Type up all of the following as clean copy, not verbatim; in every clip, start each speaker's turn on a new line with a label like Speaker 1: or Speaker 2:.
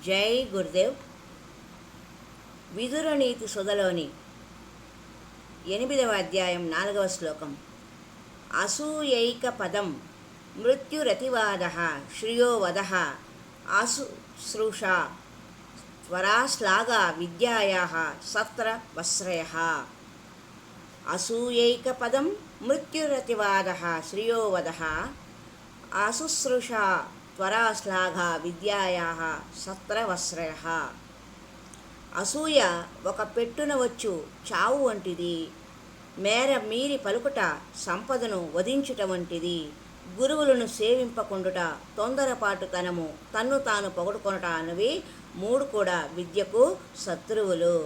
Speaker 1: జై గురుదేవ్. విదురనీతి సుధలోని 8వ అధ్యాయం 4వ శ్లోకం. అసూయైక పదం మృత్యురతివాద శ్రియో వద ఆశుశ్రూషా త్వరాశ్లాఘా విద్యాయాః సత్ర వశ్రయ. అసూయైక పదం మృత్యురతివాద శ్రియో వద ఆశుశ్రూషా త్వరాశ్లాఘా విద్యాయాః సత్ర వశ్రయ. అసూయ ఒక పెట్టున వచ్చు చావు వంటిది. మేర మీరి పలుకుట సంపదను వధించుట వంటిది. గురువులను సేవింపకుండుట, తొందరపాటుతనము, తన్ను తాను పొగడుకొనుట అన్నవి 3 కూడా విద్యకు శత్రువులు.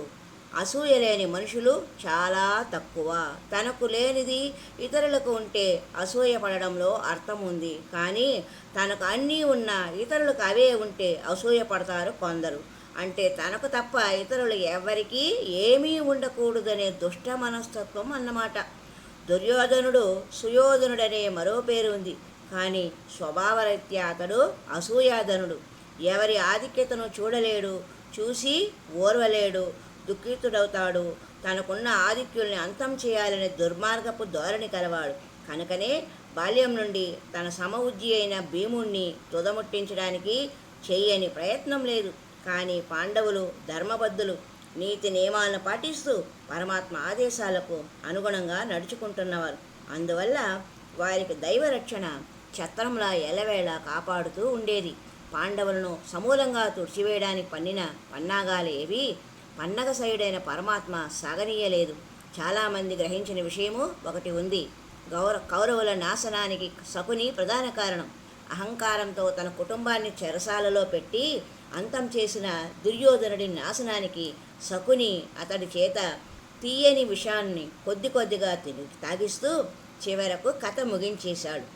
Speaker 1: అసూయ లేని మనుషులు చాలా తక్కువ. తనకు లేనిది ఇతరులకు ఉంటే అసూయపడడంలో అర్థం ఉంది. కానీ తనకు అన్నీ ఉన్నా ఇతరులకు అవే ఉంటే అసూయపడతారు కొందరు. అంటే తనకు తప్ప ఇతరులు ఎవరికీ ఏమీ ఉండకూడదనే దుష్ట మనస్తత్వం అన్నమాట. దుర్యోధనుడు సుయోధనుడనే మరో పేరు ఉంది. కానీ స్వభావరీత్యా అతడు అసూయాధనుడు. ఎవరి ఆధిక్యతను చూడలేడు, చూసి ఓర్వలేడు, దుఃఖితుడవుతాడు. తనకున్న ఆధిక్యుల్ని అంతం చేయాలనే దుర్మార్గపు ధోరణి కలవాడు. కనుకనే బాల్యం నుండి తన సమవుజ్జి అయిన భీముణ్ణి తుదముట్టించడానికి చెయ్యని ప్రయత్నం లేదు. కానీ పాండవులు ధర్మబద్ధులు, నీతి నియమాలను పాటిస్తూ పరమాత్మ ఆదేశాలకు అనుగుణంగా నడుచుకుంటున్నవారు. అందువల్ల వారికి దైవరక్షణ ఛత్రంలా ఎలవేళ కాపాడుతూ ఉండేది. పాండవులను సమూలంగా తుడిచివేయడానికి పన్నిన పన్నాగాలేవి పన్నగసయుడైన పరమాత్మ సాగనీయలేదు. చాలామంది గ్రహించిన విషయము ఒకటి ఉంది. కౌరవుల నాశనానికి శకుని ప్రధాన కారణం. అహంకారంతో తన కుటుంబాన్ని చెరసాలలో పెట్టి అంతం చేసిన దుర్యోధనుడి నాశనానికి శకుని అతడి చేత తీయని విషాన్ని కొద్ది కొద్దిగా తాగిస్తూ చివరకు కథ ముగించేశాడు.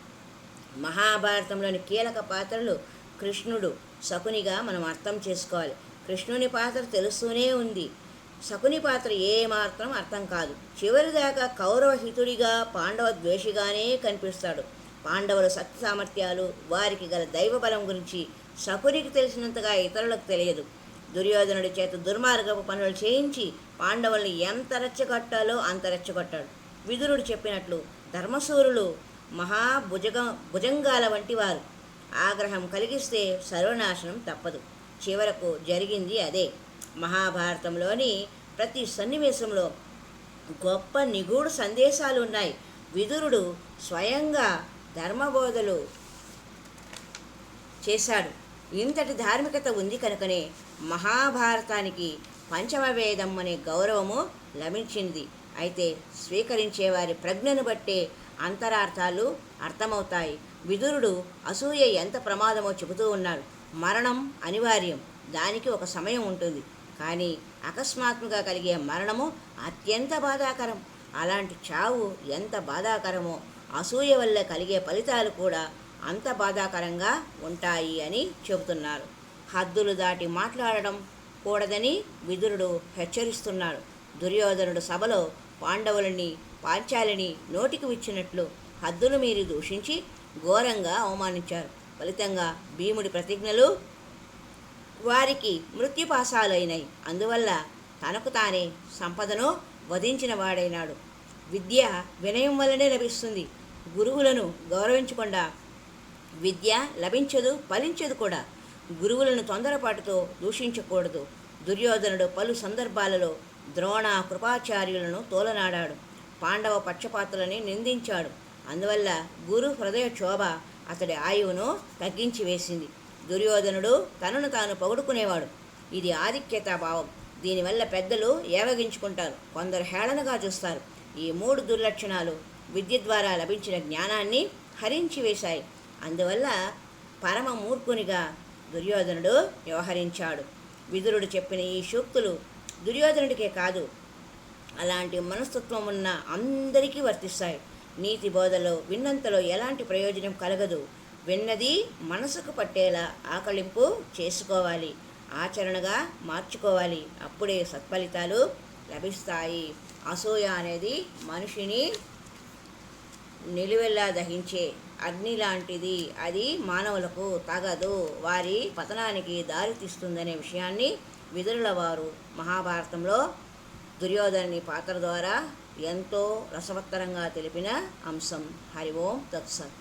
Speaker 1: మహాభారతంలోని కీలక పాత్రలు కృష్ణుడు, శకునిగా మనం అర్థం చేసుకోవాలి. కృష్ణుని పాత్ర తెలుస్తూనే ఉంది, శకుని పాత్ర ఏమాత్రం అర్థం కాదు. చివరిదాకా కౌరవ హితుడిగా, పాండవ ద్వేషిగానే కనిపిస్తాడు. పాండవుల శక్తి సామర్థ్యాలు, వారికి గల దైవబలం గురించి శకునికి తెలిసినంతగా ఇతరులకు తెలియదు. దుర్యోధనుడి చేత దుర్మార్గపు పనులు చేయించి పాండవుల్ని ఎంత రెచ్చగొట్టాలో అంత రెచ్చగొట్టాడు. విదురుడు చెప్పినట్లు ధర్మసూరులు భుజంగాల వంటి వారు. ఆగ్రహం కలిగిస్తే సర్వనాశనం తప్పదు. చివరకు జరిగింది అదే. మహాభారతంలోని ప్రతి సన్నివేశంలో గొప్ప నిగూఢ సందేశాలు ఉన్నాయి. విదురుడు స్వయంగా ధర్మబోధలు చేశాడు. ఇంతటి ధార్మికత ఉంది కనుకనే మహాభారతానికి పంచమవేదం అనే గౌరవము లభించింది. అయితే స్వీకరించేవారి ప్రజ్ఞను బట్టే అంతరార్థాలు అర్థమవుతాయి. విదురుడు అసూయ ఎంత ప్రమాదమో చెబుతూ ఉన్నాడు. మరణం అనివార్యం, దానికి ఒక సమయం ఉంటుంది. కానీ అకస్మాత్తుగా కలిగే మరణము అత్యంత బాధాకరం. అలాంటి చావు ఎంత బాధాకరమో అసూయ వల్ల కలిగే ఫలితాలు కూడా అంత బాధాకరంగా ఉంటాయి అని చెబుతున్నారు. హద్దులు దాటి మాట్లాడడం కూడదని విదురుడు హెచ్చరిస్తున్నాడు. దుర్యోధనుడు సభలో పాండవులని, పాంచాలిని నోటికి విచ్చినట్లు హద్దులు మీరి దూషించి ఘోరంగా అవమానించారు. ఫలితంగా భీముడి ప్రతిజ్ఞలు వారికి మృత్యుపాశాలైనాయి. అందువల్ల తనకు తానే సంపదను వధించిన వాడైనాడు. విద్య వినయం వల్లనే లభిస్తుంది. గురువులను గౌరవించకుండా విద్య లభించదు, ఫలించదు కూడా. గురువులను తొందరపాటుతో దూషించకూడదు. దుర్యోధనుడు పలు సందర్భాలలో ద్రోణ, కృపాచార్యులను తోలనాడాడు. పాండవ పక్షపాతులని నిందించాడు. అందువల్ల గురు హృదయ క్షోభ అతడి ఆయువును తగ్గించి వేసింది. దుర్యోధనుడు తనను తాను పొగుడుకునేవాడు. ఇది ఆధిక్యతా భావం. దీనివల్ల పెద్దలు ఏవగించుకుంటారు, కొందరు హేళనగా చూస్తారు. ఈ 3 దుర్లక్షణాలు విద్య ద్వారా లభించిన జ్ఞానాన్ని హరించి వేశాయి. అందువల్ల పరమ మూర్ఖునిగా దుర్యోధనుడు వ్యవహరించాడు. విదురుడు చెప్పిన ఈ సూక్తులు దుర్యోధనుడికే కాదు, అలాంటి మనస్తత్వం ఉన్న అందరికీ వర్తిస్తాయి. నీతి బోధలో విన్నంతలో ఎలాంటి ప్రయోజనం కలగదు. విన్నది మనసుకు పట్టేలా ఆకళింపు చేసుకోవాలి, ఆచరణగా మార్చుకోవాలి. అప్పుడే సత్ఫలితాలు లభిస్తాయి. అసూయ అనేది మనిషిని నిలువెల్లా దహించే అగ్ని లాంటిది, అది మానవులకు తగదు, వారి పతనానికి దారితీస్తుందనే విషయాన్ని విదురుల వారు మహాభారతంలో దుర్యోధనుని పాత్ర ద్వారా ఎంతో రసవత్తరంగా తెలిపిన అంశం. హరి ఓం తత్సత్.